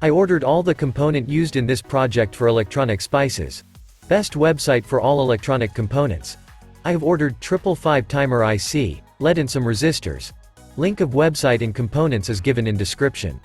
I ordered all the component used in this project for electronic spices. Best website for all electronic components. I have ordered 555 timer IC, LED and some resistors. Link of website and components is given in description.